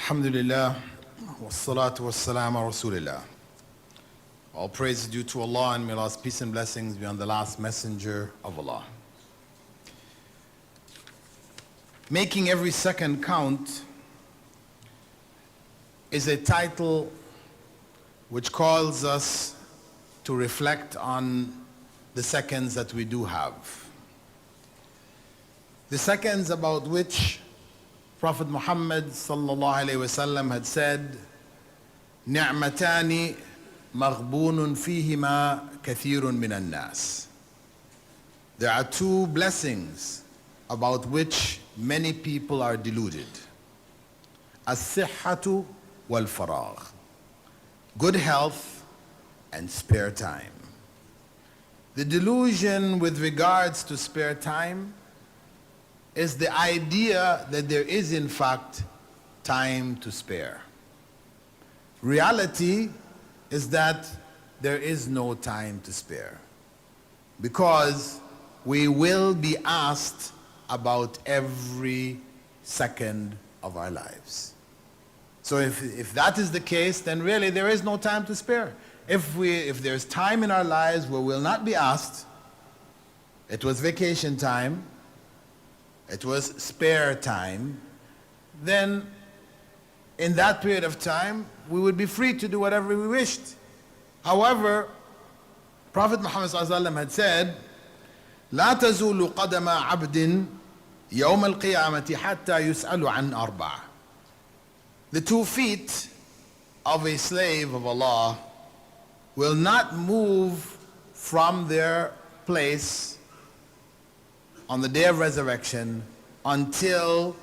Alhamdulillah, wassalatu wassalamu ala Rasulillah. All praise is due to Allah, and may Allah's peace and blessings be on the last messenger of Allah. Making every second count is a title which calls us to reflect on the seconds that we do have. The seconds about which Prophet Muhammad sallallahu alayhi wasallam had said, "Ni'matani maghbunun fihima kathirun minan nas." There are two blessings about which many people are deluded. As-sihhatu wal-faragh. Good health and spare time. The delusion with regards to spare time is the idea that there is in fact time to spare. Reality is that there is no time to spare, because we will be asked about every second of our lives. So if that is the case, then really there is no time to spare. If there's time in our lives where we'll not be asked, it was vacation time, it was spare time, then in that period of time we would be free to do whatever we wished. However, Prophet Muhammad ﷺ had said, لا تزول قدم عبد يوم القيامة حتى يسأل عن أربع. The 2 feet of a slave of Allah will not move from their place on the day of resurrection until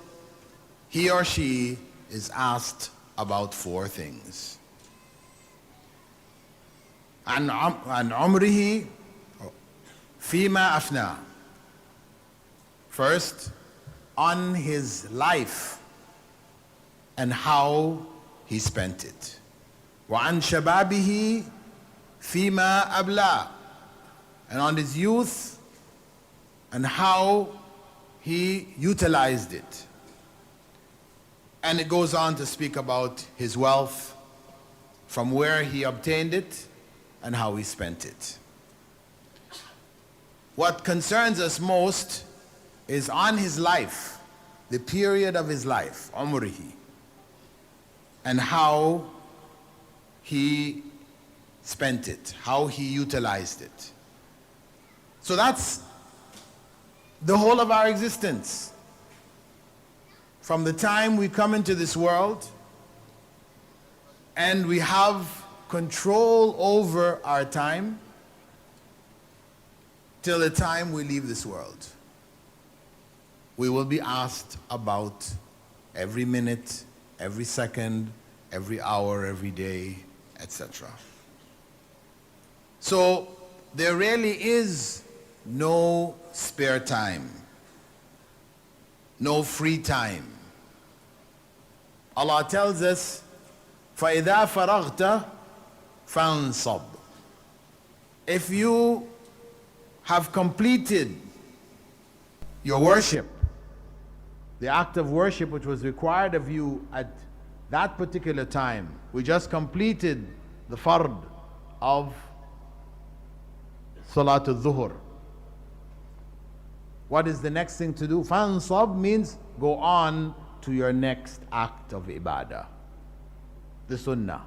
he or she is asked about 4 things. عن عمره فيما أفنى. First, on his life and how he spent it. وعن شبابه فيما أبلى. And on his youth and how he utilized it. And it goes on to speak about his wealth, from where he obtained it and how he spent it. What concerns us most is on his life, the period of his life, umrihi, and how he spent it, how he utilized it. So that's the whole of our existence. From the time we come into this world and we have control over our time till the time we leave this world. We will be asked about every minute, every second, every hour, every day, etc. So there really is no spare time, no free time. Allah tells us, فَإِذَا فَرَغْتَ فَانصَبْ. If you have completed your worship, the act of worship which was required of you at that particular time, we just completed the fard of Salatul Dhuhr. What is the next thing to do? Fansab means go on to your next act of ibadah. The sunnah,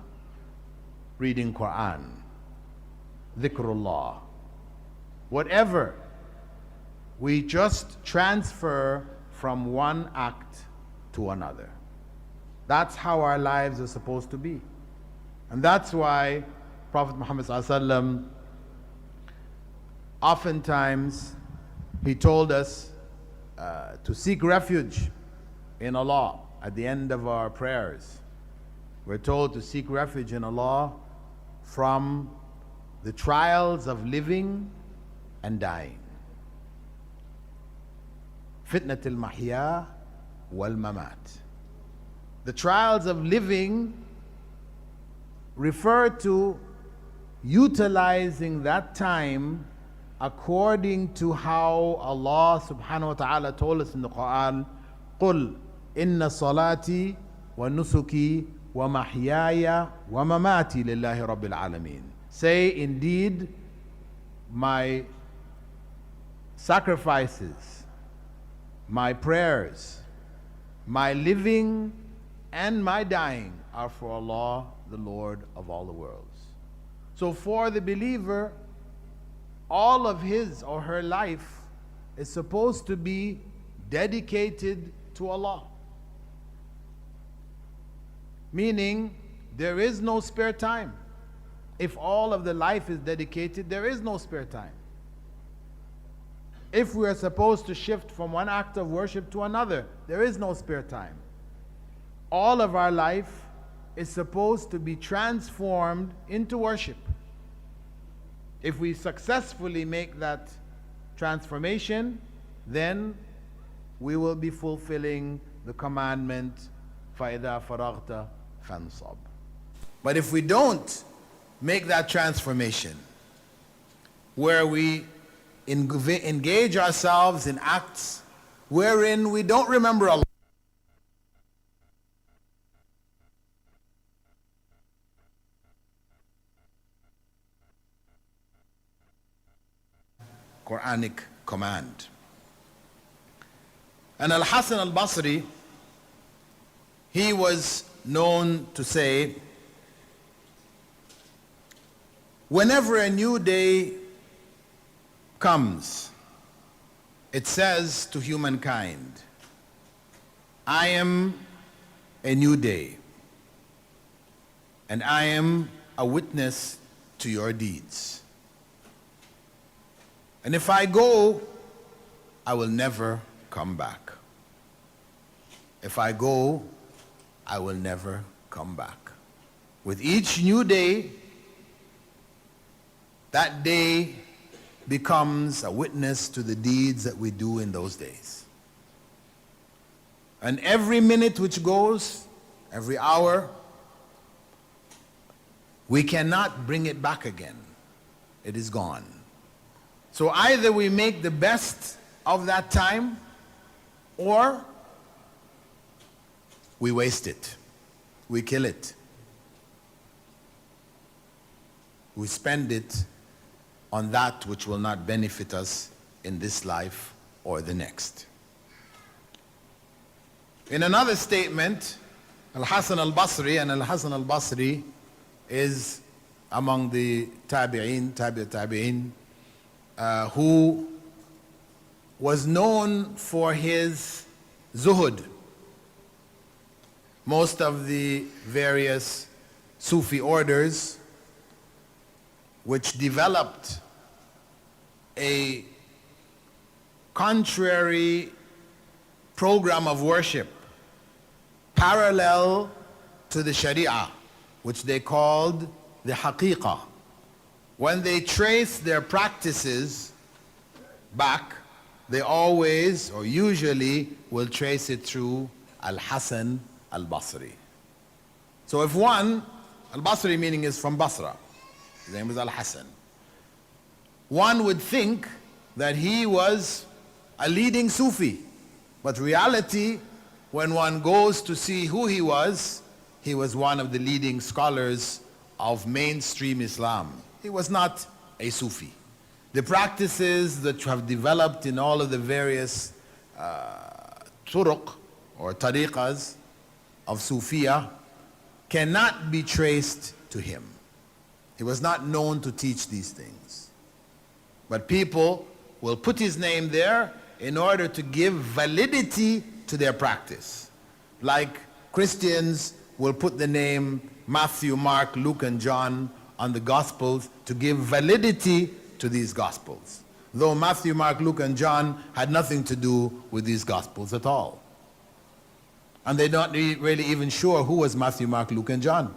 reading Quran, dhikrullah, whatever. We just transfer from one act to another. That's how our lives are supposed to be. And that's why Prophet Muhammad ﷺ, oftentimes he told us to seek refuge in Allah at the end of our prayers. We're told to seek refuge in Allah from the trials of living and dying. Fitnat al-mahya wal-mamat. The trials of living refer to utilizing that time according to how Allah subhanahu wa ta'ala told us in the Quran, قُلْ إِنَّ صَلَاتِي ونسكي ومحياي ومماتي لله رب العالمين. Say, indeed, my sacrifices, my prayers, my living and my dying are for Allah, the Lord of all the worlds. So for the believer, all of his or her life is supposed to be dedicated to Allah. Meaning, there is no spare time. If all of the life is dedicated, there is no spare time. If we are supposed to shift from one act of worship to another, there is no spare time. All of our life is supposed to be transformed into worship. If we successfully make that transformation, then we will be fulfilling the commandment, فَإِذَا فَرَغْتَ فَانْصَبْ. But if we don't make that transformation, where we engage ourselves in acts wherein we don't remember Allah, Quranic command. And Al-Hasan al-Basri, he was known to say, whenever a new day comes, it says to humankind, I am a new day, and I am a witness to your deeds. And if I go, I will never come back. If I go, I will never come back. With each new day, that day becomes a witness to the deeds that we do in those days. And every minute which goes, every hour, we cannot bring it back again. It is gone. So either we make the best of that time, or we waste it. We kill it. We spend it on that which will not benefit us in this life or the next. In another statement, Al-Hasan al-Basri, and Al-Hasan al-Basri is among the tabi'in, who was known for his zuhud. Most of the various Sufi orders which developed a contrary program of worship parallel to the Sharia, which they called the Haqiqah. When they trace their practices back, they always or usually will trace it through Al-Hasan al-Basri. So if one, al-Basri meaning is from Basra, his name is Al-Hasan, one would think that he was a leading Sufi. But reality, when one goes to see who he was one of the leading scholars of mainstream Islam. He was not a Sufi. The practices that have developed in all of the various turuq or tariqas of Sufiya cannot be traced to him. He was not known to teach these things. But people will put his name there in order to give validity to their practice. Like Christians will put the name Matthew, Mark, Luke, and John on the Gospels to give validity to these Gospels. Though Matthew, Mark, Luke, and John had nothing to do with these Gospels at all. And they're not really even sure who was Matthew, Mark, Luke, and John.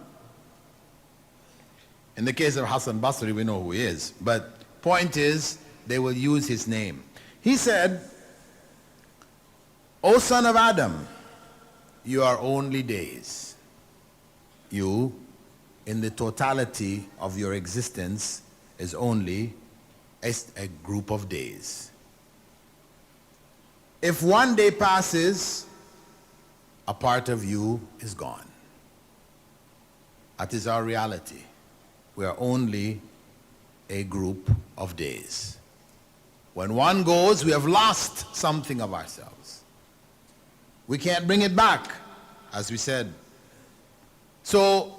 In the case of Hasan Basri, we know who he is. But point is, they will use his name. He said, O son of Adam, you are only days. You, in the totality of your existence, is only a group of days. If one day passes, a part of you is gone. That is our reality. We are only a group of days. When one goes, we have lost something of ourselves. We can't bring it back, as we said. So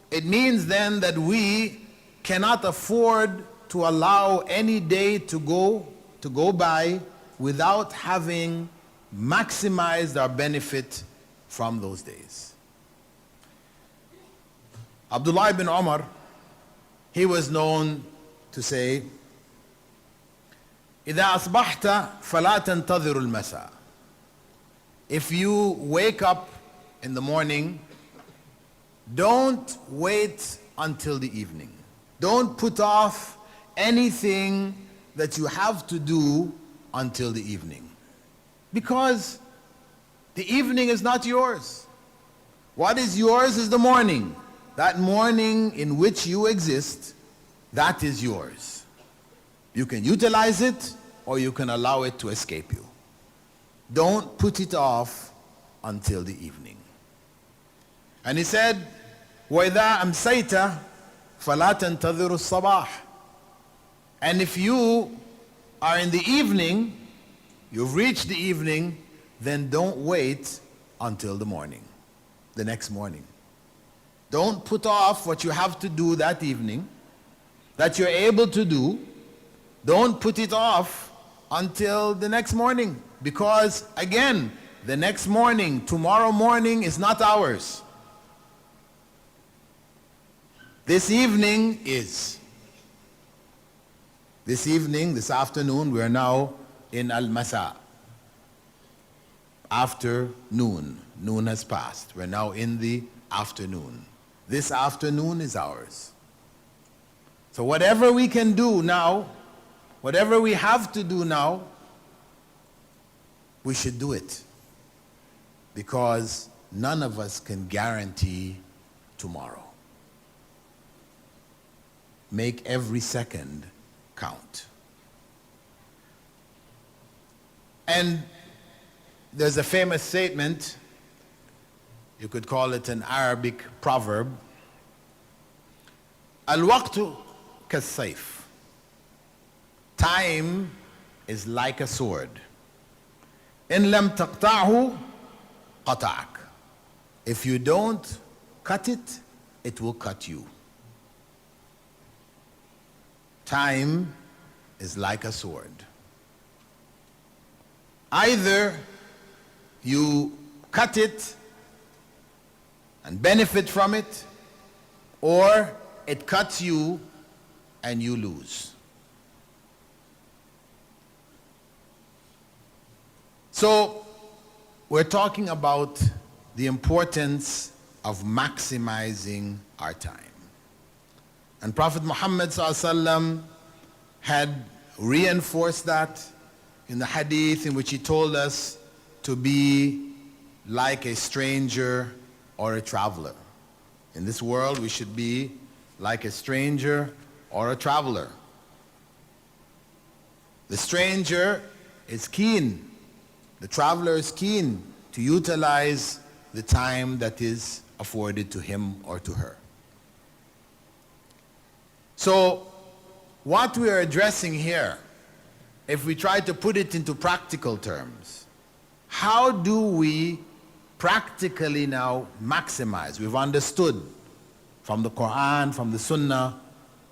it means then that we cannot afford to allow any day to go by without having maximized our benefit from those days. Abdullah ibn Umar, he was known to say, إذا أصبحت فلا تنتظر المساء. If you wake up in the morning, don't wait until the evening. Don't put off anything that you have to do until the evening. Because the evening is not yours. What is yours is the morning. That morning in which you exist, that is yours. You can utilize it or you can allow it to escape you. Don't put it off until the evening. And he said, وَإِذَا أَمْسَيْتَ فَلَا تَنْتَظِرُ الصَّبَاحِ. And if you are in the evening, you've reached the evening, then don't wait until the morning, the next morning. Don't put off what you have to do that evening, that you're able to do. Don't put it off until the next morning. Because again, the next morning, tomorrow morning is not ours. This evening is. This evening, this afternoon, we are now in Al-Masa. Afternoon. Noon has passed. We're now in the afternoon. This afternoon is ours. So whatever we can do now, whatever we have to do now, we should do it. Because none of us can guarantee tomorrow. Make every second count. And there's a famous statement, you could call it an Arabic proverb, Al-waqtu kas-sayf. Time is like a sword. In lam taqta'hu qata'ak. If you don't cut it, it will cut you. Time is like a sword. Either you cut it and benefit from it, or it cuts you and you lose. So we're talking about the importance of maximizing our time. And Prophet Muhammad ﷺ had reinforced that in the hadith in which he told us to be like a stranger or a traveler. In this world, we should be like a stranger or a traveler. The stranger is keen. The traveler is keen to utilize the time that is afforded to him or to her. So, what we are addressing here, if we try to put it into practical terms, how do we practically now maximize? We've understood from the Quran, from the Sunnah,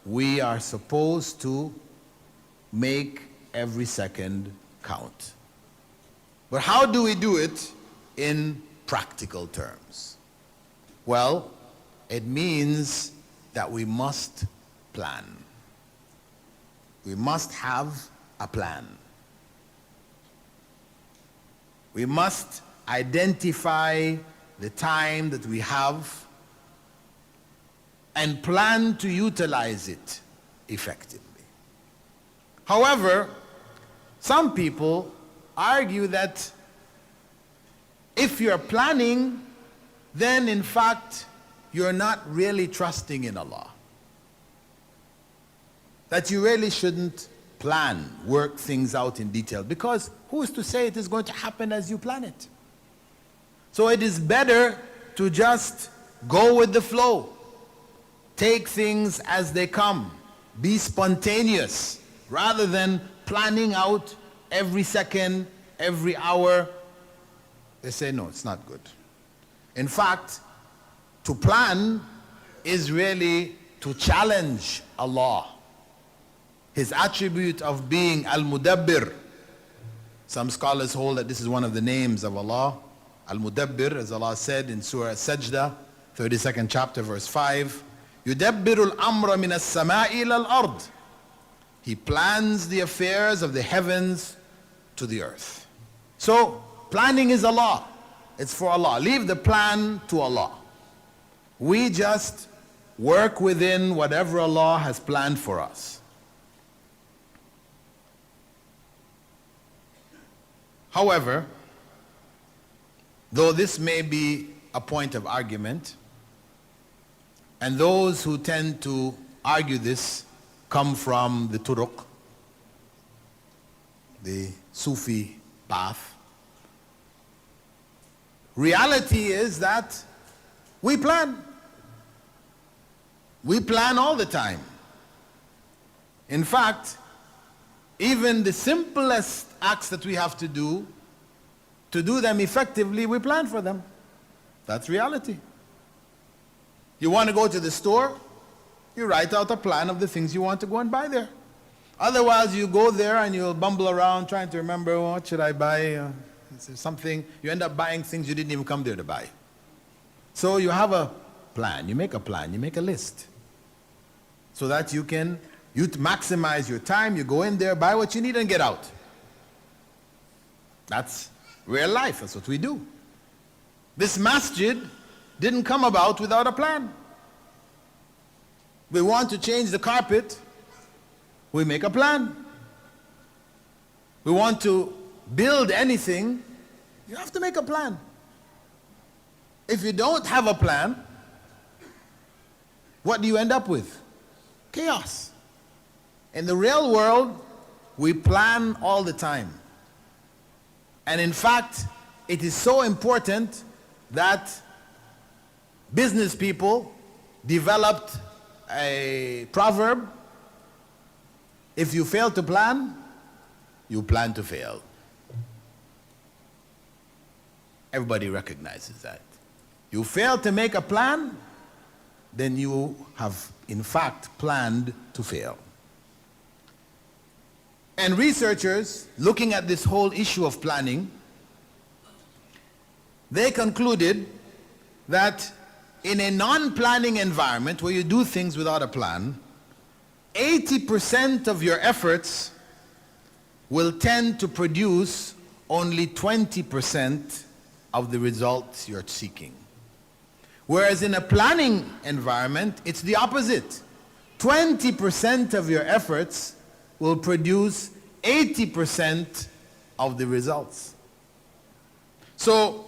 we are supposed to make every second count. But how do we do it in practical terms? Well, it means that we must plan. We must have a plan. We must identify the time that we have and plan to utilize it effectively. However, some people argue that if you're planning, then in fact you're not really trusting in Allah. That you really shouldn't plan, work things out in detail, because who is to say it is going to happen as you plan it? So it is better to just go with the flow. Take things as they come. Be spontaneous rather than planning out every second, every hour. They say, no, it's not good. In fact, to plan is really to challenge Allah. His attribute of being Al-Mudabbir. Some scholars hold that this is one of the names of Allah. Al-Mudabbir, as Allah said in Surah Sajda, 32nd chapter, verse 5. يُدَبِّرُ الْأَمْرَ مِنَ السَّمَاءِ إِلَى الْأَرْضِ. He plans the affairs of the heavens to the earth. So, planning is Allah. It's for Allah. Leave the plan to Allah. We just work within whatever Allah has planned for us. However, though this may be a point of argument, and those who tend to argue this come from the turuq, the Sufi path, reality is that we plan. We plan all the time. In fact, even the simplest acts that we have to do them effectively, we plan for them. That's reality. You want to go to the store, you write out a plan of the things you want to go and buy there. Otherwise, you go there and you'll bumble around trying to remember, oh, what should I buy? Is there something? You end up buying things you didn't even come there to buy. So you have a plan. You make a plan. You make a list. So that you maximize your time. You go in there, buy what you need, and get out. That's real life. That's what we do. This masjid didn't come about without a plan. We want to change the carpet. We make a plan. We want to build anything. You have to make a plan. If you don't have a plan, what do you end up with? Chaos. In the real world, we plan all the time. And in fact, it is so important that business people developed a proverb: if you fail to plan, you plan to fail. Everybody recognizes that. You fail to make a plan, then you have in fact planned to fail. And researchers looking at this whole issue of planning, they concluded that in a non-planning environment where you do things without a plan, 80% of your efforts will tend to produce only 20% of the results you're seeking. Whereas in a planning environment, it's the opposite. 20% of your efforts will produce 80% of the results. So,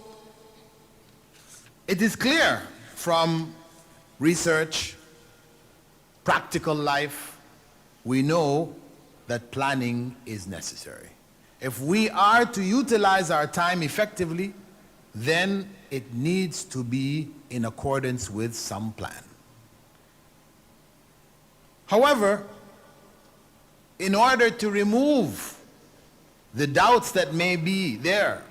it is clear from research, practical life, we know that planning is necessary. If we are to utilize our time effectively, then it needs to be in accordance with some plan. However, in order to remove the doubts that may be there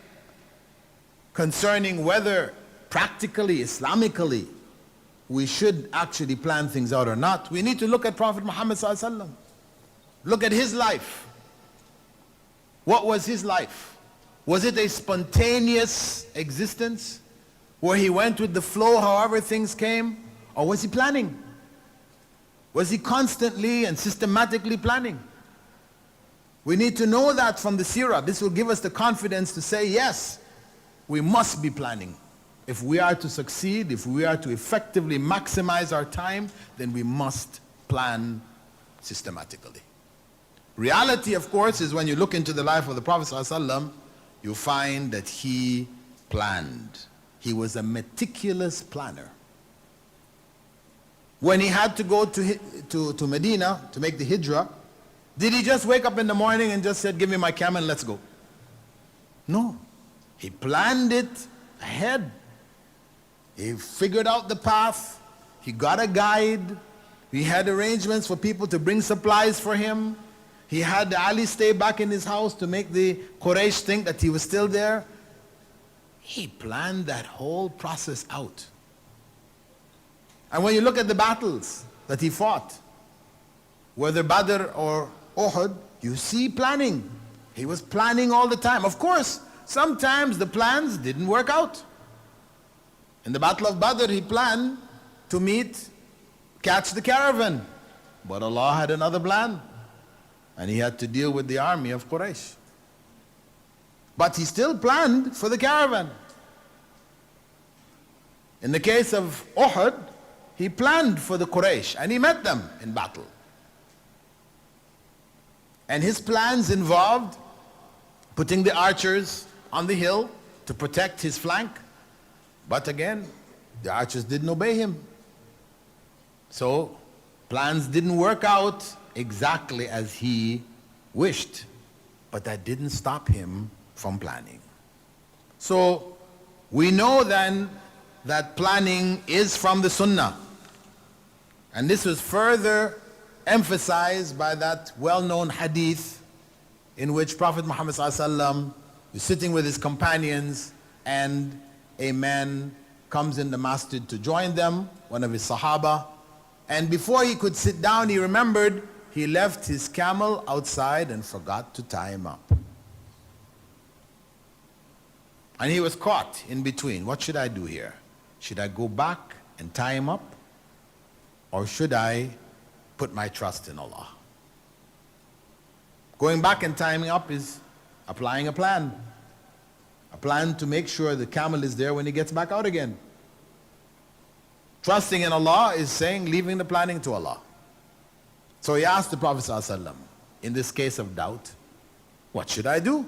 concerning whether practically, Islamically, we should actually plan things out or not, we need to look at Prophet Muhammad ﷺ. Look at his life. What was his life? Was it a spontaneous existence where he went with the flow however things came? Or was he planning? Was he constantly and systematically planning? We need to know that from the seerah. This will give us the confidence to say, yes, we must be planning. If we are to succeed, if we are to effectively maximize our time, then we must plan systematically. Reality, of course, is when you look into the life of the Prophet ﷺ, you find that he planned. He was a meticulous planner. When he had to go to Medina to make the hijrah, did he just wake up in the morning and just said, give me my camel and let's go? No. He planned it ahead. He figured out the path. He got a guide. He had arrangements for people to bring supplies for him. He had Ali stay back in his house to make the Quraysh think that he was still there. He planned that whole process out. And when you look at the battles that he fought, whether Badr or Uhud, you see planning. He was planning all the time. Of course, sometimes the plans didn't work out. In the Battle of Badr, he planned to catch the caravan. But Allah had another plan. And he had to deal with the army of Quraysh. But he still planned for the caravan. In the case of Uhud, he planned for the Quraysh and he met them in battle. And his plans involved putting the archers on the hill to protect his flank. But again, the archers didn't obey him. So plans didn't work out exactly as he wished. But that didn't stop him from planning. So we know then that planning is from the Sunnah. And this was further emphasized by that well-known hadith in which Prophet Muhammad ﷺ is sitting with his companions and a man comes in the masjid to join them, one of his Sahaba. And before he could sit down, he remembered he left his camel outside and forgot to tie him up. And he was caught in between. What should I do here? Should I go back and tie him up? Or should I put my trust in Allah? Going back and tying him up is applying a plan. A plan to make sure the camel is there when he gets back out again. Trusting in Allah is saying leaving the planning to Allah. So he asked the Prophet ﷺ, in this case of doubt, what should I do?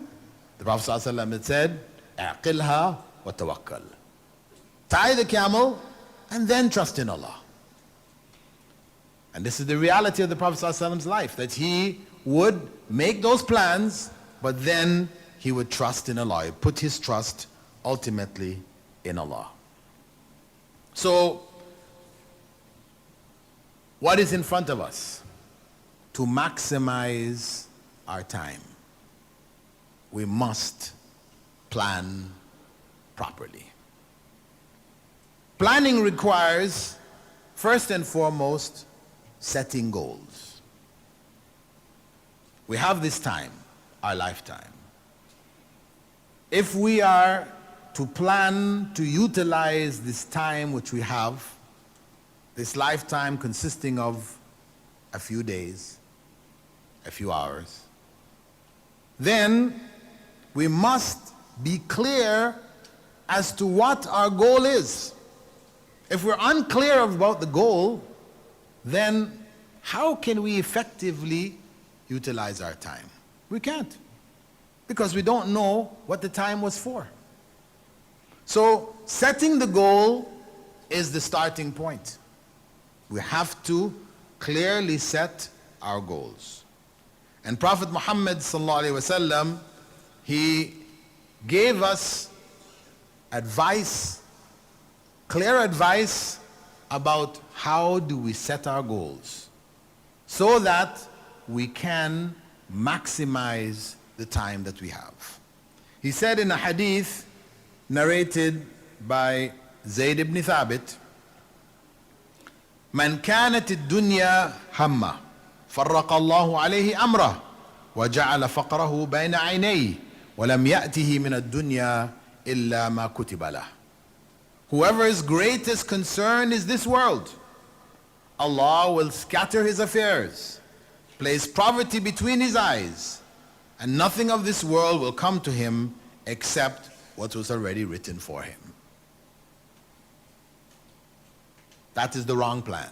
The Prophet ﷺ had said, "Aqilha wa tawakkal." Tie the camel and then trust in Allah. And this is the reality of the Prophet ﷺ's life, that he would make those plans, but then he would trust in Allah. He put his trust ultimately in Allah. So, what is in front of us? To maximize our time, we must plan properly. Planning requires, first and foremost, setting goals. We have this time, our lifetime. If we are to plan to utilize this time which we have, this lifetime consisting of a few days, a few hours, then we must be clear as to what our goal is. If we're unclear about the goal, then how can we effectively utilize our time? We can't, because we don't know what the time was for. So setting the goal is the starting point. We have to clearly set our goals. And Prophet Muhammad sallallahu alaihi wasallam, he gave us advice, clear advice about how do we set our goals so that we can maximize the time that we have. He said in a hadith narrated by Zayd ibn Thabit, "Man kanat ad-dunya hamma فرق الله عليه أمره وجعل فقره بين عينيه ولم يأته من الدنيا إلا ما كتب له." Whoever's greatest concern is this world, Allah will scatter his affairs, place poverty between his eyes, and nothing of this world will come to him except what was already written for him. That is the wrong plan.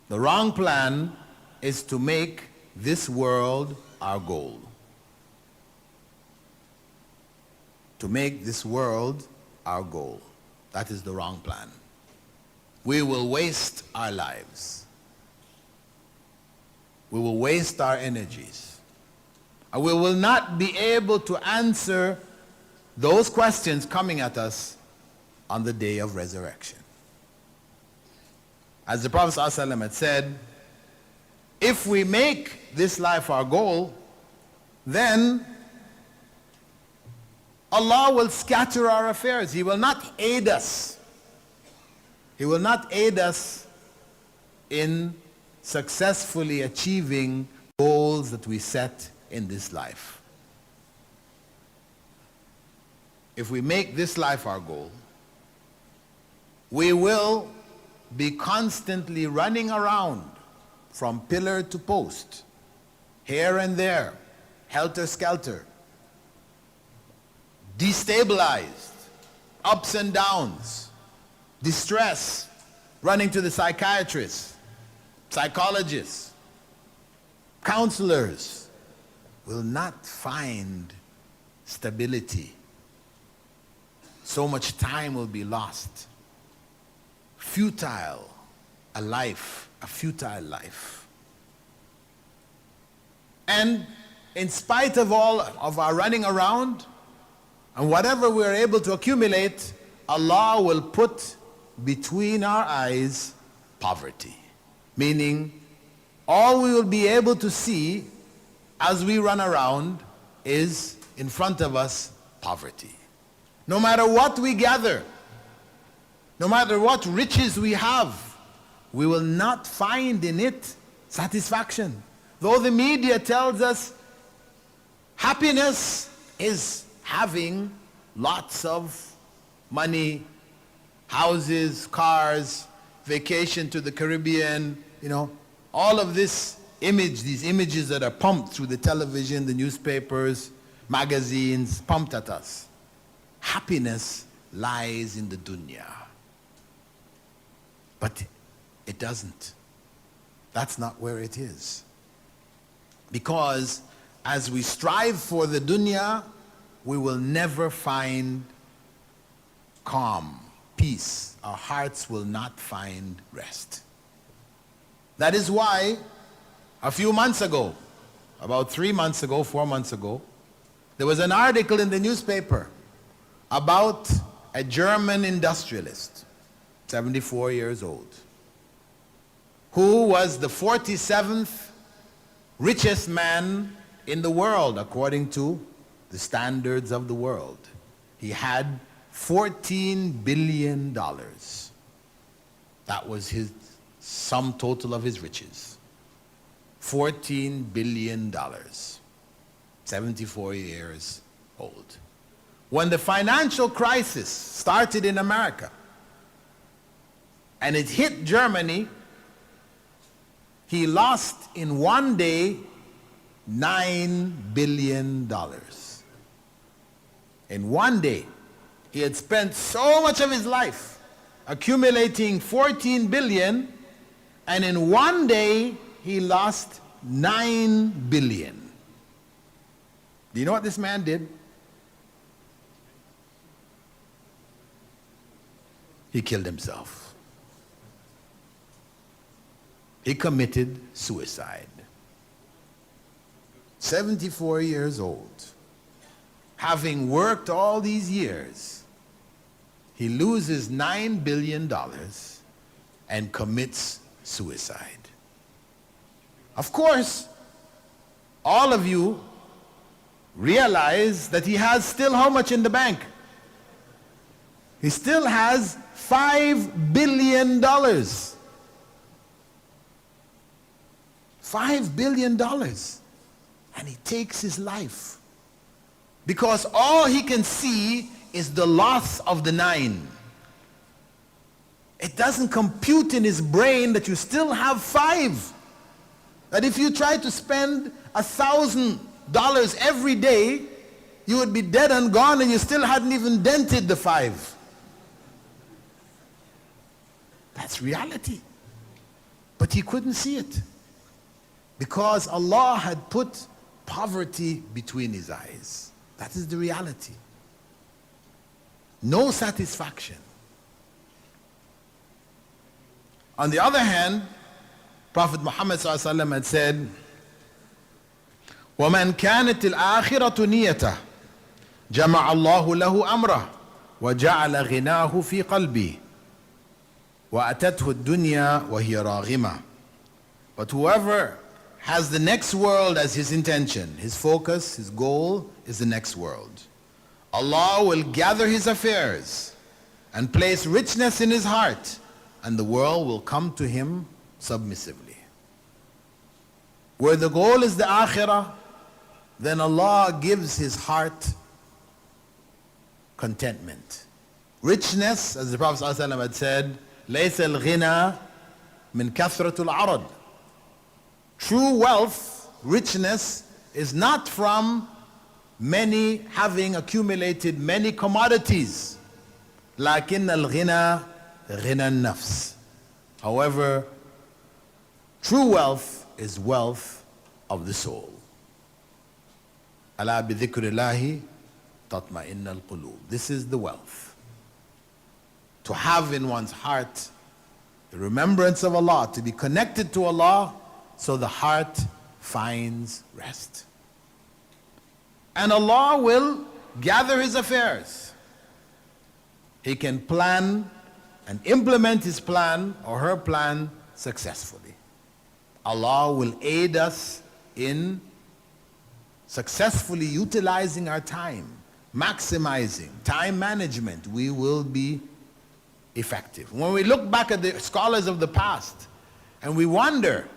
The wrong plan is to make this world our goal. To make this world our goal. That is the wrong plan. We will waste our lives. We will waste our energies. And we will not be able to answer those questions coming at us on the day of resurrection. As the Prophet ﷺ had said, if we make this life our goal, then Allah will scatter our affairs. He will not aid us. He will not aid us in successfully achieving goals that we set in this life. If we make this life our goal, we will be constantly running around from pillar to post, here and there, helter-skelter, destabilized, ups and downs, distress, running to the psychiatrist, psychologists, counselors, will not find stability. So much time will be lost. Futile, a futile life. And in spite of all of our running around and whatever we're able to accumulate, Allah will put between our eyes poverty. Meaning, all we will be able to see as we run around is in front of us poverty. No matter what we gather, no matter what riches we have, we will not find in it satisfaction. Though the media tells us happiness is having lots of money, houses, cars, vacation to the Caribbean, all of this image, these images that are pumped through the television, the newspapers, magazines, pumped at us. Happiness lies in the dunya. But it doesn't. That's not where it is. Because as we strive for the dunya, we will never find calm, peace. Our hearts will not find rest. That is why a few months ago, about 3 months ago, 4 months ago, there was an article in the newspaper about a German industrialist, 74 years old, who was the 47th richest man in the world according to the standards of the world. He had $14 billion. That was his sum total of his riches. $14 billion. 74 years old. When the financial crisis started in America and it hit Germany, he lost in one day $9 billion. In one day. He had spent so much of his life accumulating 14 billion, and in one day he lost 9 billion. Do you know what this man did? He killed himself. He committed suicide. 74 years old. Having worked all these years, he loses $9 billion and commits suicide. Of course, all of you realize that he has still how much in the bank? He still has $5 billion. $5 billion. And he takes his life. Because all he can see is the loss of the 9. It doesn't compute in his brain that you still have 5. That if you try to spend $1,000 every day, you would be dead and gone and you still hadn't even dented the 5. That's reality. But he couldn't see it. Because Allah had put poverty between his eyes. That is the reality. No satisfaction. On the other hand, Prophet Muhammad ﷺ had said, وَمَنْ كَانَتِ الْآخِرَةُ نِيَّتَهُ جَمَعَ اللَّهُ لَهُ أَمْرَهُ وجعل غناه في قلبي وأتته الدنيا وهي راغمة. But whoever has the next world as his intention, his focus, his goal is the next world, Allah will gather his affairs and place richness in his heart, and the world will come to him submissively. Where the goal is the akhirah, then Allah gives his heart contentment. Richness, as the Prophet ﷺ had said, لَيْسَ الْغِنَى مِنْ كَثْرَةُ الْعَرَضِ. True wealth, richness, is not from having accumulated many commodities. لكن الغنى غنى النفس. However, true wealth is wealth of the soul. ألا بذكر الله تطمئن القلوب. This is the wealth. To have in one's heart the remembrance of Allah, to be connected to Allah, so the heart finds rest. And Allah will gather his affairs. He can plan and implement his plan or her plan successfully. Allah will aid us in successfully utilizing our time, maximizing time management. We will be effective. When we look back at the scholars of the past and we wonder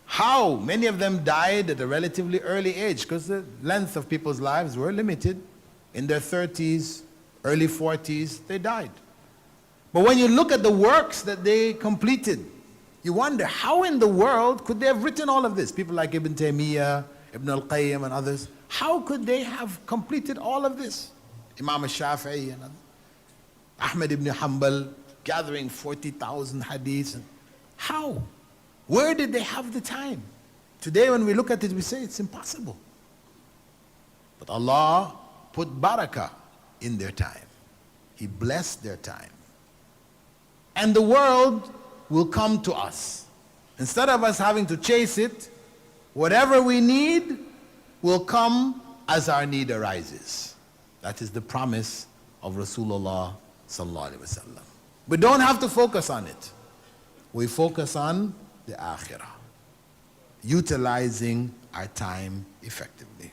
how many of them died at a relatively early age, because the length of people's lives were limited. In their 30s, early 40s, they died. But when you look at the works that they completed, you wonder how in the world could they have written all of this? People like Ibn Taymiyyah, Ibn al-Qayyim and others, how could they have completed all of this? Imam al-Shafi'i and others. Ahmad ibn Hanbal gathering 40,000 hadiths. How? Where did they have the time? Today when we look at it, we say it's impossible. But Allah put barakah in their time. He blessed their time. And the world will come to us. Instead of us having to chase it, whatever we need will come as our need arises. That is the promise of Rasulullah sallallahu alaihi wasallam. We don't have to focus on it. We focus on the akhirah, utilizing our time effectively.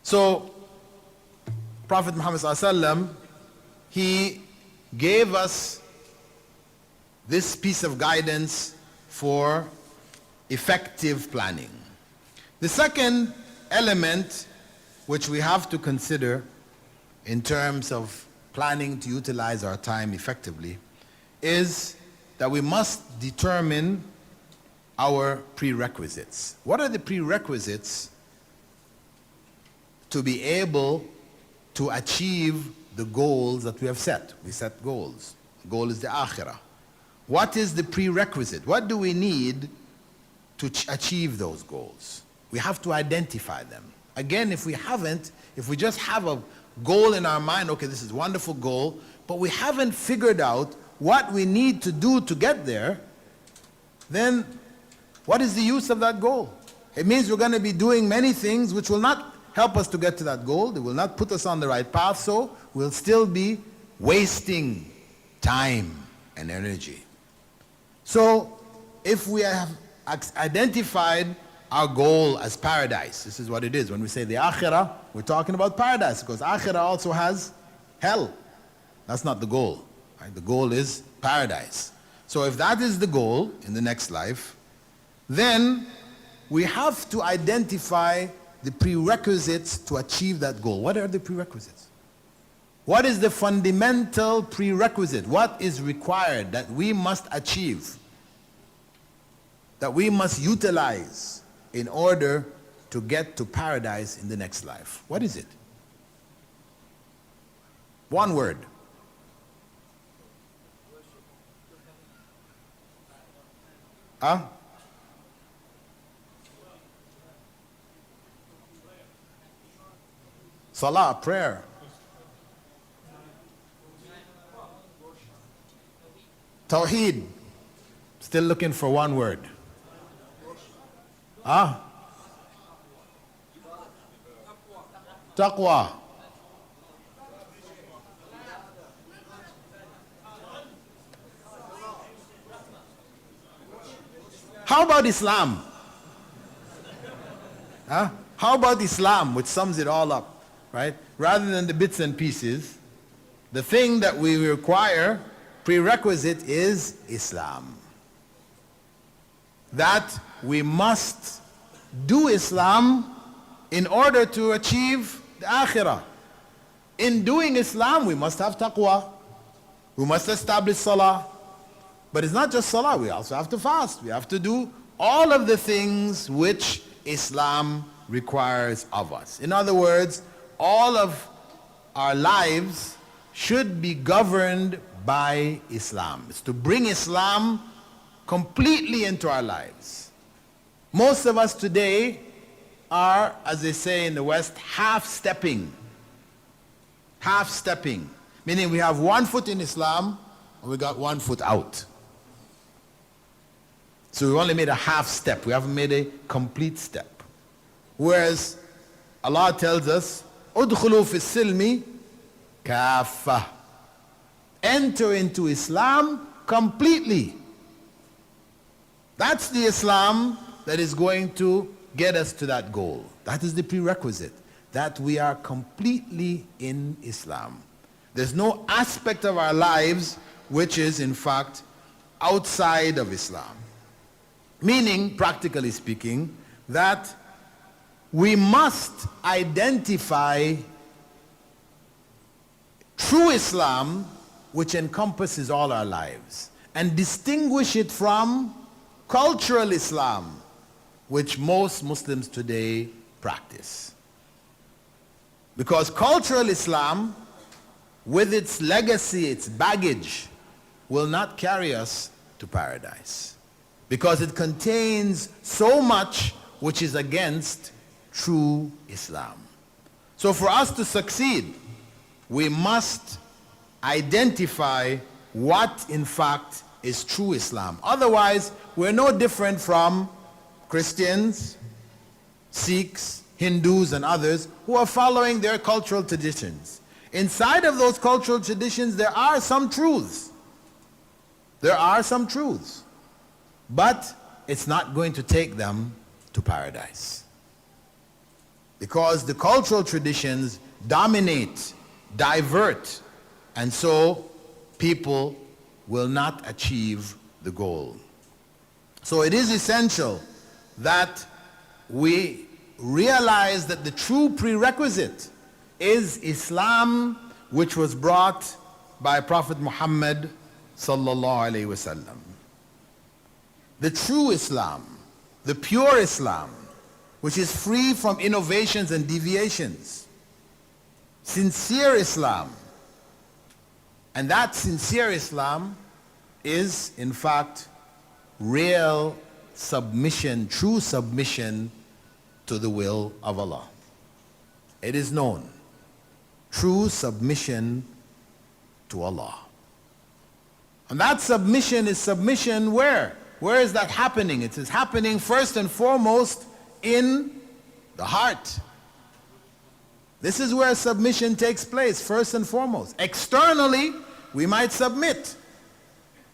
So, Prophet Muhammad sallallahu alaihi wasallam, he gave us this piece of guidance for effective planning. The second element which we have to consider in terms of planning to utilize our time effectively is that we must determine our prerequisites. What are the prerequisites to be able to achieve the goals that we have set? We set goals. The goal is the akhirah. What is the prerequisite? What do we need to achieve those goals? We have to identify them. Again, if we just have a goal in our mind, okay, this is a wonderful goal, but we haven't figured out what we need to do to get there, then what is the use of that goal? It means we're going to be doing many things which will not help us to get to that goal. They will not put us on the right path, so we'll still be wasting time and energy. So if we have identified our goal as paradise, this is what it is. When we say the akhirah, we're talking about paradise, because akhirah also has hell. That's not the goal. Right? The goal is paradise. So if that is the goal in the next life, then we have to identify the prerequisites to achieve that goal. What are the prerequisites? What is the fundamental prerequisite? What is required that we must achieve, that we must utilize in order to get to paradise in the next life? What is it? One word. Huh? Salah, prayer. Tawheed. Still looking for one word. Ah? Taqwa. How about Islam? Huh? How about Islam, which sums it all up, right? Rather than the bits and pieces, the thing that we require, prerequisite, is Islam. That we must do Islam in order to achieve the akhirah. In doing Islam, we must have taqwa. We must establish salah. But it's not just salah, we also have to fast. We have to do all of the things which Islam requires of us. In other words, all of our lives should be governed by Islam. It's to bring Islam completely into our lives. Most of us today are, as they say in the West, half-stepping. Half-stepping. Meaning we have one foot in Islam and we got one foot out. So we only made a half step. We haven't made a complete step. Whereas Allah tells us, "Udkhulu fi silmi kaffa." Enter into Islam completely. That's the Islam that is going to get us to that goal. That is the prerequisite, that we are completely in Islam. There's no aspect of our lives which is in fact outside of Islam. Meaning, practically speaking, that we must identify true Islam, which encompasses all our lives, and distinguish it from cultural Islam, which most Muslims today practice. Because cultural Islam, with its legacy, its baggage, will not carry us to paradise. Because it contains so much which is against true Islam. So for us to succeed, we must identify what in fact is true Islam. Otherwise, we're no different from Christians, Sikhs, Hindus, and others who are following their cultural traditions. Inside of those cultural traditions, there are some truths. There are some truths. But it's not going to take them to paradise. Because the cultural traditions dominate, divert, and so people will not achieve the goal. So it is essential that we realize that the true prerequisite is Islam, which was brought by Prophet Muhammad sallallahu alaihi wasallam. The true Islam, the pure Islam, which is free from innovations and deviations. Sincere Islam. And that sincere Islam is, in fact, real submission, true submission to the will of Allah. It is known. True submission to Allah. And that submission is submission where? Where is that happening? It is happening first and foremost in the heart. This is where submission takes place, first and foremost. Externally, we might submit.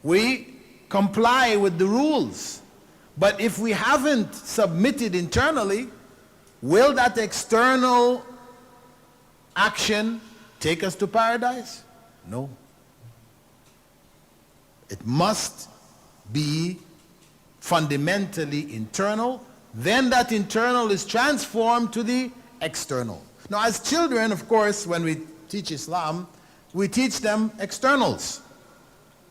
We comply with the rules. But if we haven't submitted internally, will that external action take us to paradise? No. It must be fundamentally internal. Then that internal is transformed to the external. Now, as children, of course, when we teach Islam, we teach them externals.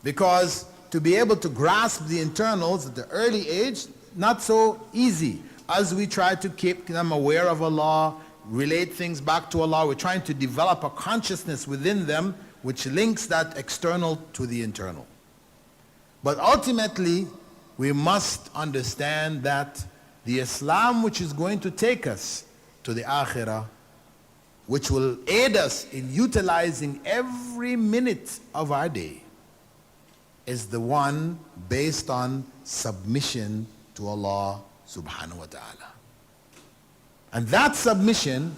Because to be able to grasp the internals at the early age, not so easy. As we try to keep them aware of Allah, relate things back to Allah, we're trying to develop a consciousness within them which links that external to the internal. But ultimately, we must understand that the Islam which is going to take us to the Akhirah, which will aid us in utilizing every minute of our day, is the one based on submission to Allah subhanahu wa ta'ala. And that submission,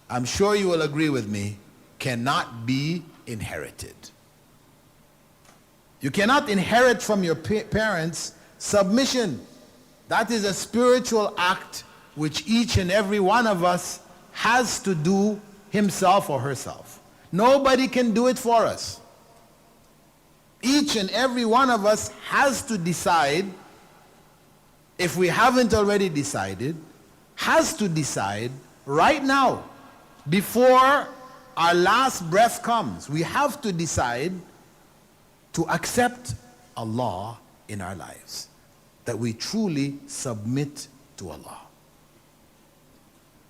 I'm sure you will agree with me, cannot be inherited. You cannot inherit from your parents submission. That is a spiritual act which each and every one of us has to do himself or herself. Nobody can do it for us. Each and every one of us has to decide, if we haven't already decided, has to decide right now, before our last breath comes. We have to decide to accept Allah in our lives, that we truly submit to Allah.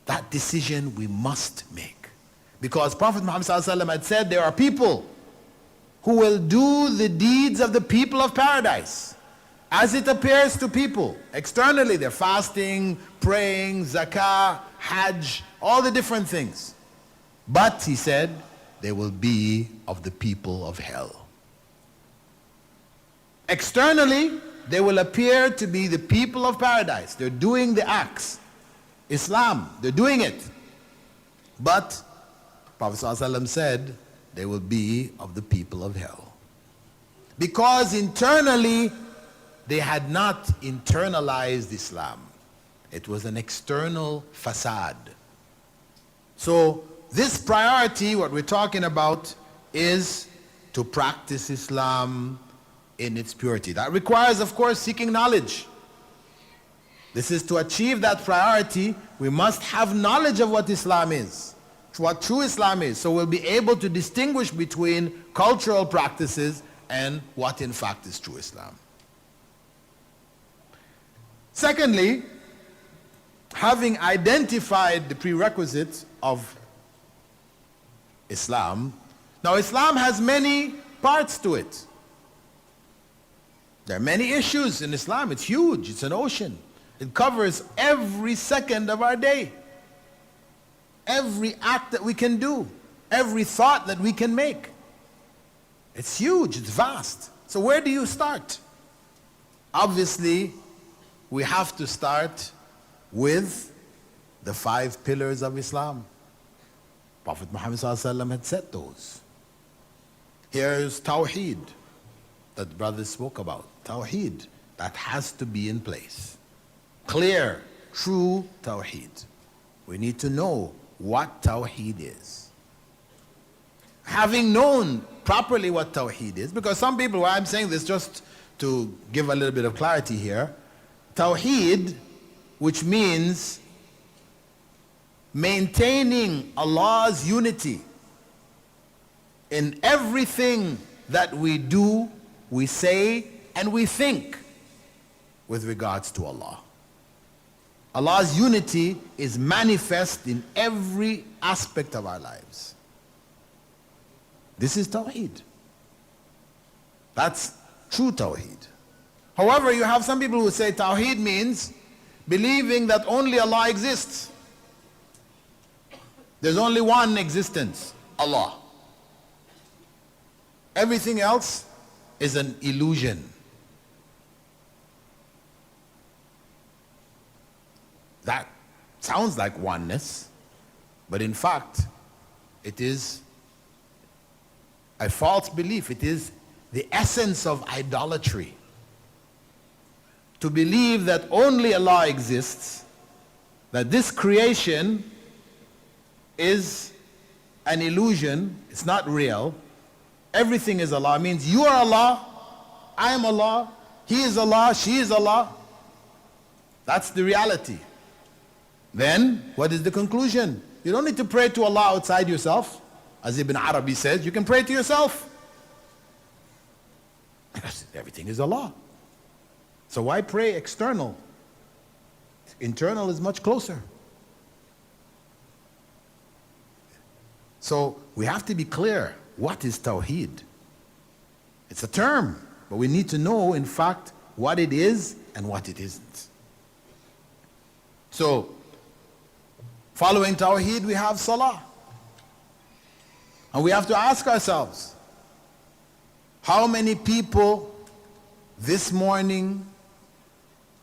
That decision we must make. Because Prophet Muhammad ﷺ had said there are people who will do the deeds of the people of paradise as it appears to people. Externally, they're fasting, praying, zakah, hajj, all the different things. But, he said, they will be of the people of hell. Externally, they will appear to be the people of paradise. They're doing the acts. Islam, they're doing it. But, Prophet ﷺ said, they will be of the people of hell. Because internally, they had not internalized Islam. It was an external facade. So, this priority, what we're talking about, is to practice Islam in its purity. That requires, of course, seeking knowledge. This is to achieve that priority, we must have knowledge of what Islam is, what true Islam is. So we'll be able to distinguish between cultural practices and what in fact is true Islam. Secondly, having identified the prerequisites of Islam, now Islam has many parts to it. There are many issues in Islam. It's huge. It's an ocean. It covers every second of our day. Every act that we can do. Every thought that we can make. It's huge. It's vast. So where do you start? Obviously, we have to start with the 5 pillars of Islam. Prophet Muhammad ﷺ had said those. Here's Tawheed that the brothers spoke about. Tawheed, that has to be in place. Clear, true Tawheed. We need to know what Tawheed is. Having known properly what Tawheed is, because some people, why I'm saying this just to give a little bit of clarity here, Tawheed, which means maintaining Allah's unity in everything that we do, we say, and we think with regards to Allah. Allah's unity is manifest in every aspect of our lives. This is Tawheed. That's true Tawheed. However, you have some people who say Tawheed means believing that only Allah exists. There's only one existence, Allah. Everything else is an illusion. That sounds like oneness, but in fact, it is a false belief. It is the essence of idolatry. To believe that only Allah exists, that this creation is an illusion, it's not real, everything is Allah, means you are Allah, I am Allah, he is Allah, she is Allah. That's the reality. Then, what is the conclusion? You don't need to pray to Allah outside yourself. As Ibn Arabi says, you can pray to yourself. Because everything is Allah. So why pray external? Internal is much closer. So we have to be clear. What is Tawheed? It's a term, but we need to know, in fact, what it is and what it isn't. So, following Tawheed, we have Salah. And we have to ask ourselves, how many people this morning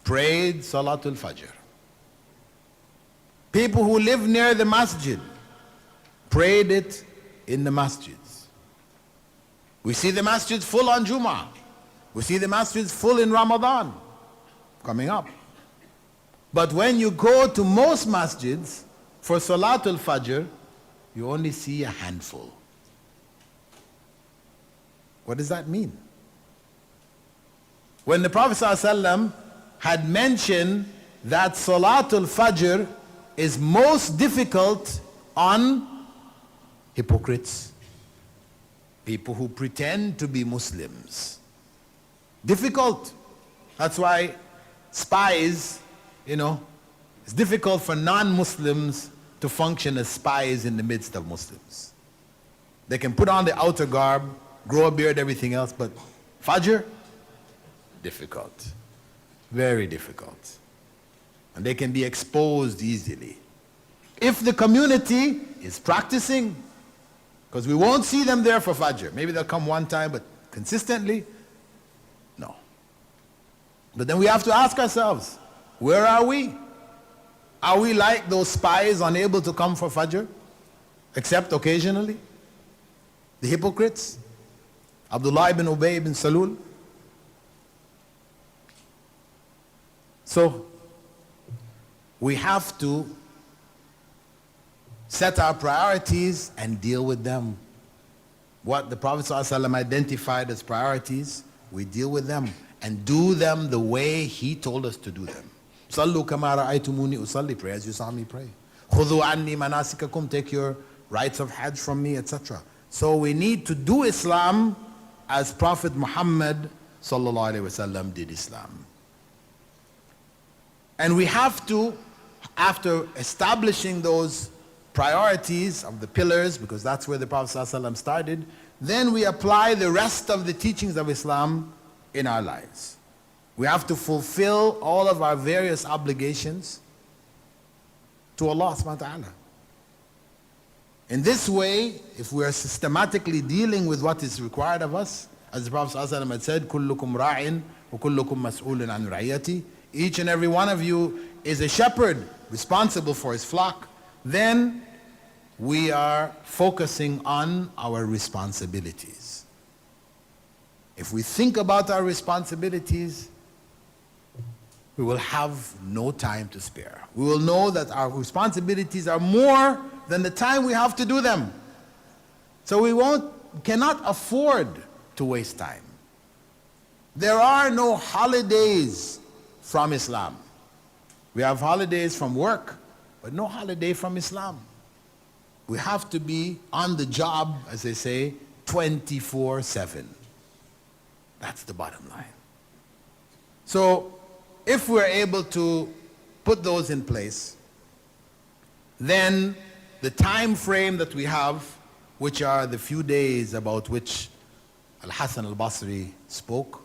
prayed Salatul Fajr? People who live near the masjid prayed it in the masjids. We see the masjids full on Jummah. We see the masjids full in Ramadan coming up. But when you go to most masjids for Salatul Fajr, you only see a handful. What does that mean? When the Prophet ﷺ had mentioned that Salatul Fajr is most difficult on hypocrites, people who pretend to be Muslims. Difficult. That's why spies, it's difficult for non-Muslims to function as spies in the midst of Muslims. They can put on the outer garb, grow a beard, everything else, but Fajr, difficult. Very difficult. And they can be exposed easily. If the community is practicing, because we won't see them there for Fajr. Maybe they'll come one time, but consistently, no. But then we have to ask ourselves, where are we? Are we like those spies unable to come for Fajr, except occasionally? The hypocrites? Abdullah ibn Ubay ibn Salul? So, we have to set our priorities and deal with them. What the Prophet ﷺ identified as priorities, we deal with them and do them the way he told us to do them. Sallu kama ra'aytumuni usalli, pray as you saw me pray. Khudhu anni manasikakum, take your rites of Hajj from me, etc. So we need to do Islam as Prophet Muhammad sallallahu alaihi wasallam did Islam. And we have to, after establishing those priorities of the pillars, because that's where the Prophet ﷺ started, then we apply the rest of the teachings of Islam in our lives. We have to fulfill all of our various obligations to Allah subhanahu wa ta'ala. In this way, if we are systematically dealing with what is required of us, as the Prophet ﷺ had said, كُلُّكُمْ رَاعٍ وَكُلُّكُمْ مَسْئُولٌ عَنْ رَعِيَّتِهِ, each and every one of you is a shepherd responsible for his flock. Then we are focusing on our responsibilities. If we think about our responsibilities, we will have no time to spare. We will know that our responsibilities are more than the time we have to do them. So we cannot afford to waste time. There are no holidays from Islam. We have holidays from work, but no holiday from Islam. We have to be on the job, as they say, 24/7. That's the bottom line. So if we're able to put those in place, then the time frame that we have, which are the few days about which Al-Hasan al-Basri spoke,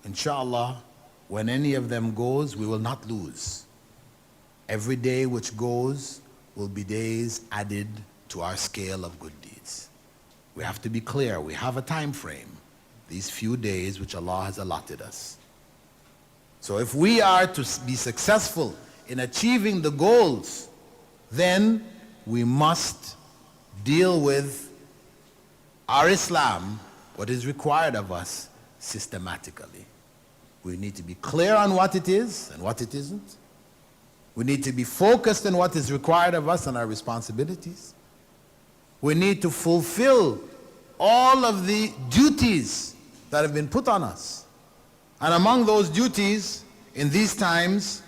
inshallah, when any of them goes, we will not lose. Every day which goes will be days added to our scale of good deeds. We have to be clear. We have a time frame, these few days which Allah has allotted us. So if we are to be successful in achieving the goals, then we must deal with our Islam, what is required of us, systematically. We need to be clear on what it is and what it isn't. We need to be focused on what is required of us and our responsibilities. We need to fulfill all of the duties that have been put on us. And among those duties in these times,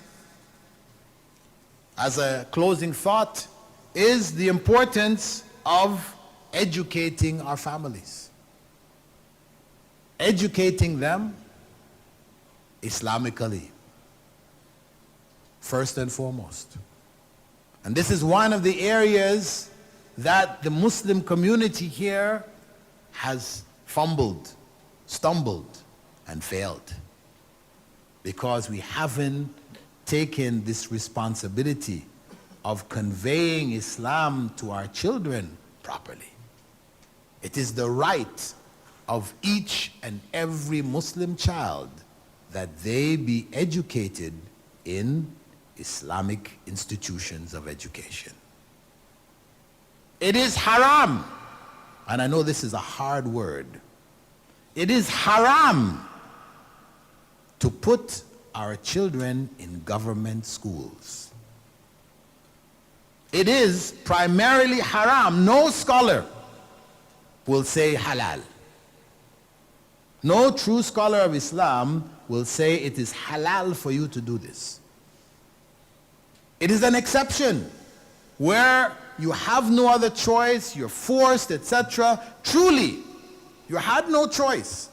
as a closing thought, is the importance of educating our families. Educating them Islamically, first and foremost. And this is one of the areas that the Muslim community here has fumbled, stumbled, and failed. Because we haven't taken this responsibility of conveying Islam to our children properly. It is the right of each and every Muslim child that they be educated in Islamic institutions of education. It is haram, and I know this is a hard word. It is haram to put our children in government schools. It is primarily haram. No scholar will say halal. No true scholar of Islam will say it is halal for you to do this. It is an exception where you have no other choice, you're forced, etc. Truly, you had no choice.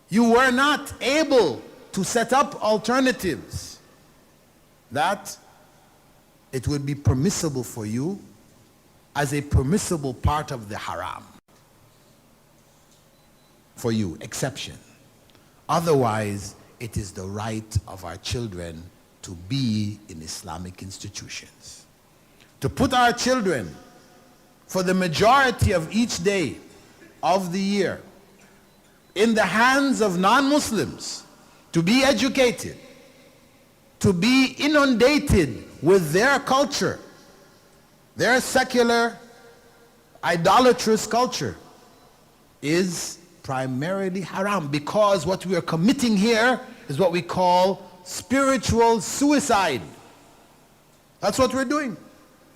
You were not able to set up alternatives that it would be permissible for you as a permissible part of the haram. For you, exception. Otherwise, it is the right of our children to be in Islamic institutions. To put our children for the majority of each day of the year in the hands of non-Muslims, to be educated, to be inundated with their culture, their secular, idolatrous culture, is primarily haram, because what we are committing here is what we call spiritual suicide. That's what we're doing.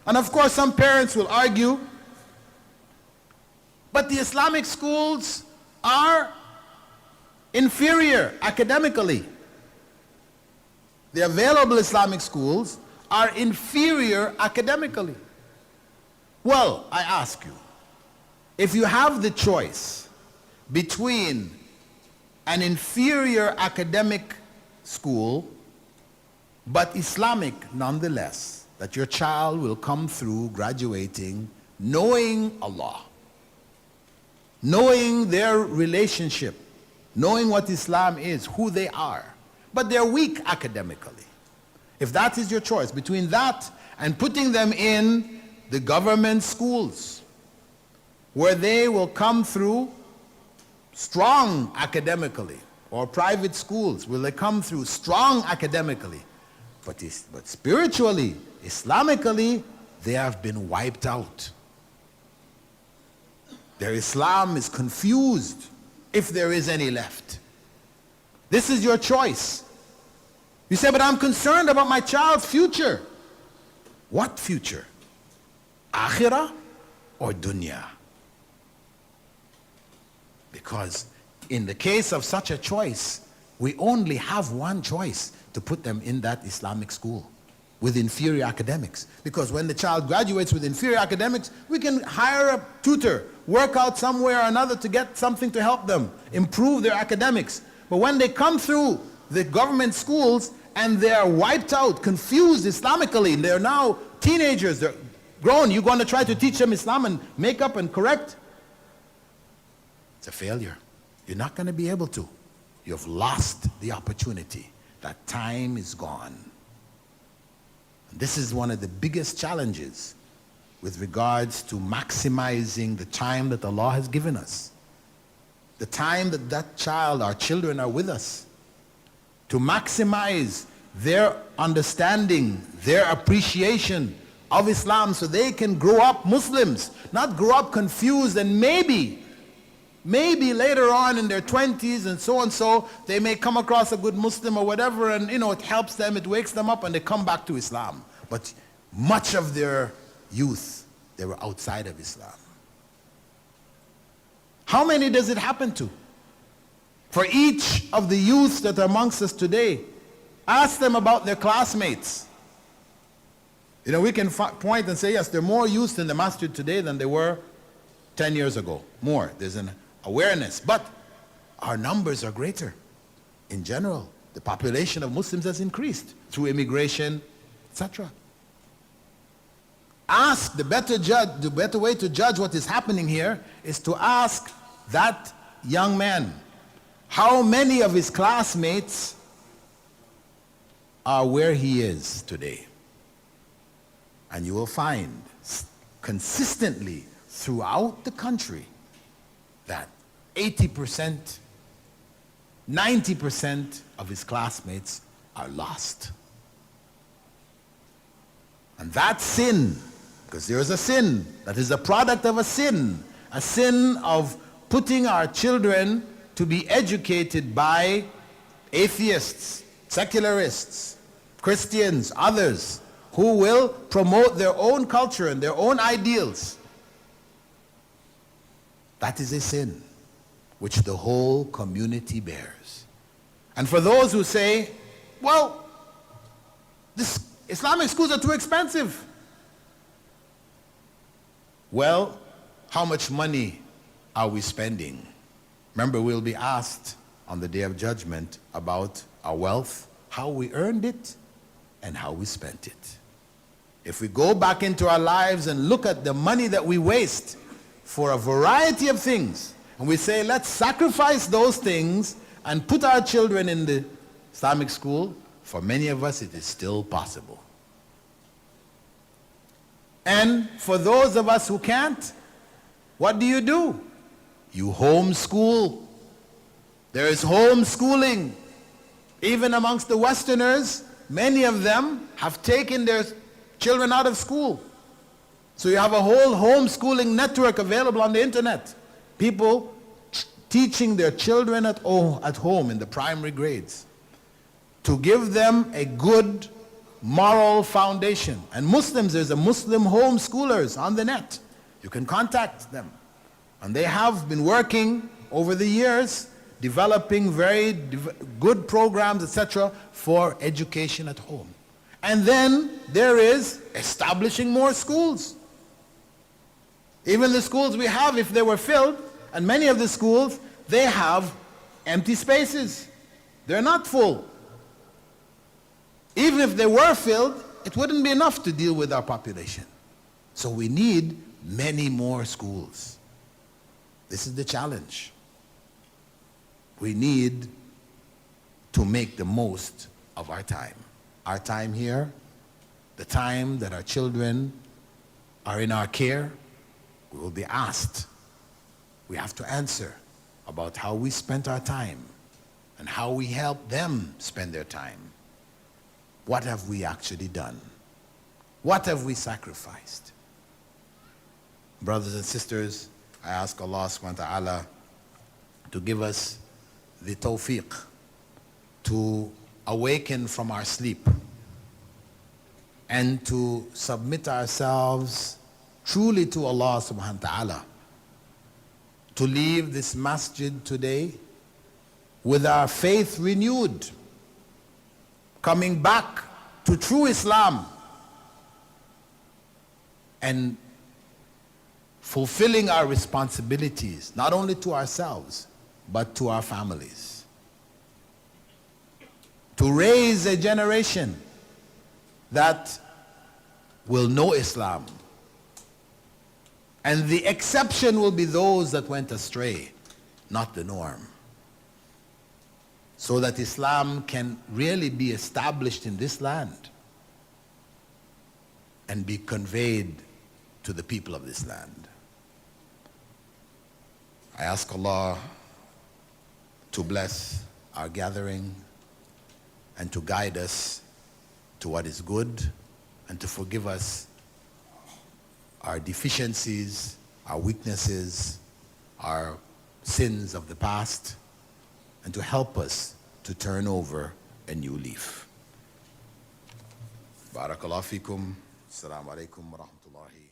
And of course some parents will argue, but the Islamic schools are inferior academically. The available Islamic schools are inferior academically. Well, I ask you, if you have the choice between an inferior academic school, but Islamic nonetheless, that your child will come through graduating knowing Allah, knowing their relationship, knowing what Islam is, who they are, but they're weak academically. If that is your choice, between that and putting them in the government schools, where they will come through strong academically, or private schools, will they come through strong academically, but spiritually, Islamically, they have been wiped out. Their Islam is confused, if there is any left. This is your choice. You say, but I'm concerned about my child's future. What future? Akhirah or dunya? Because in the case of such a choice, we only have one choice: to put them in that Islamic school with inferior academics. Because when the child graduates with inferior academics, we can hire a tutor, work out somewhere or another to get something to help them improve their academics. But when they come through the government schools and they're wiped out, confused Islamically, and they're now teenagers, they're grown, you're going to try to teach them Islam and make up and correct? It's a failure. You're not going to be able to. You've lost the opportunity. That time is gone. This is one of the biggest challenges with regards to maximizing the time that Allah has given us. The time that that child, our children, are with us. To maximize their understanding, their appreciation of Islam, so they can grow up Muslims, not grow up confused, and maybe later on in their 20s and so, they may come across a good Muslim or whatever, and it helps them, it wakes them up, and they come back to Islam. But much of their youth, they were outside of Islam. How many does it happen to? For each of the youths that are amongst us today, ask them about their classmates. We can point and say, yes, there are more youths in the masjid today than there were 10 years ago. More. There's an awareness. But our numbers are greater. In general, the population of Muslims has increased through immigration, etc. Ask, the better way to judge what is happening here is to ask that young man, how many of his classmates are where he is today? And you will find consistently throughout the country that 80%, 90% of his classmates are lost. And that sin, because there is a sin that is a product of a sin of putting our children to be educated by atheists, secularists, Christians, others who will promote their own culture and their own ideals. That is a sin which the whole community bears. And for those who say, well, these Islamic schools are too expensive. Well, how much money are we spending? Remember, we'll be asked on the Day of Judgment about our wealth, how we earned it, and how we spent it. If we go back into our lives and look at the money that we waste for a variety of things, and we say, let's sacrifice those things and put our children in the Islamic school, for many of us it is still possible. And for those of us who can't, what do? You homeschool. There is homeschooling. Even amongst the Westerners, many of them have taken their children out of school. So you have a whole homeschooling network available on the internet. People teaching their children at home in the primary grades to give them a good moral foundation. And Muslims, there's a Muslim homeschoolers on the net. You can contact them. And they have been working over the years developing very good programs, etc., for education at home. And then there is establishing more schools. Even the schools we have, if they were filled, and many of the schools, they have empty spaces. They're not full. Even if they were filled, it wouldn't be enough to deal with our population. So we need many more schools. This is the challenge. We need to make the most of our time. Our time here, the time that our children are in our care, we will be asked. We have to answer about how we spent our time and how we help them spend their time. What have we actually done? What have we sacrificed? Brothers and sisters, I ask Allah subhanahu wa ta'ala to give us the tawfiq to awaken from our sleep and to submit ourselves truly to Allah subhanahu wa ta'ala, to leave this masjid today with our faith renewed, coming back to true Islam and fulfilling our responsibilities, not only to ourselves, but to our families. To raise a generation that will know Islam. And the exception will be those that went astray, not the norm. So that Islam can really be established in this land and be conveyed to the people of this land. I ask Allah to bless our gathering and to guide us to what is good and to forgive us our deficiencies, our weaknesses, our sins of the past, and to help us to turn over a new leaf. Barakallahu fikum. Assalamu alaikum wa rahmatullahi.